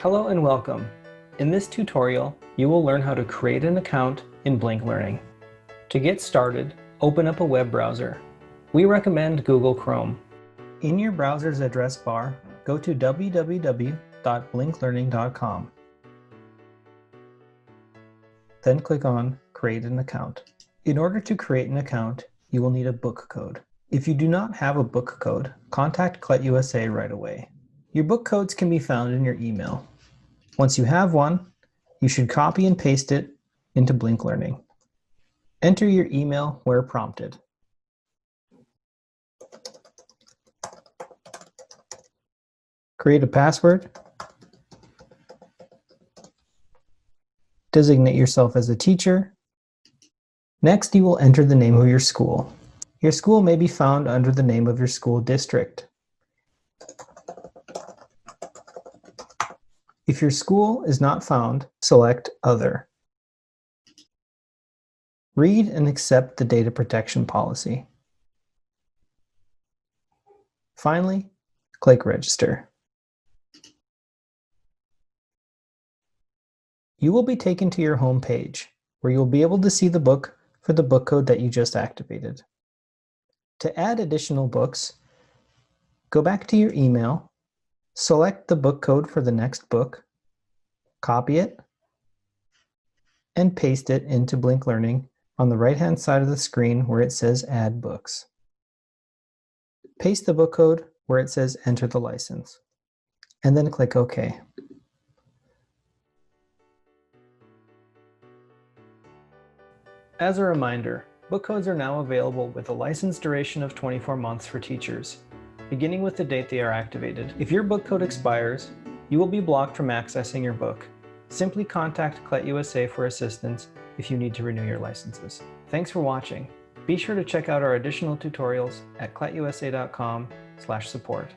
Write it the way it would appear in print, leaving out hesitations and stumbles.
Hello and welcome. In this tutorial, you will learn how to create an account in BlinkLearning. To get started, open up a web browser. We recommend Google Chrome. In your browser's address bar, go to www.blinklearning.com. Then click on Create an Account. In order to create an account, you will need a book code. If you do not have a book code, contact CLET-USA right away. Your book codes can be found in your email. Once you have one, you should copy and paste it into BlinkLearning. Enter your email where prompted. Create a password. Designate yourself as a teacher. Next, you will enter the name of your school. Your school may be found under the name of your school district. If your school is not found, select Other. Read and accept the data protection policy. Finally, click Register. You will be taken to your home page, where you'll be able to see the book for the book code that you just activated. To add additional books, go back to your email, select the book code for the next book, copy it, and paste it into BlinkLearning on the right-hand side of the screen where it says Add Books. Paste the book code where it says Enter the license, and then click OK. As a reminder, book codes are now available with a license duration of 24 months for teachers, beginning with the date they are activated. If your book code expires, you will be blocked from accessing your book. Simply contact CLET-USA for assistance if you need to renew your licenses. Thanks for watching. Be sure to check out our additional tutorials at cletusa.com/support.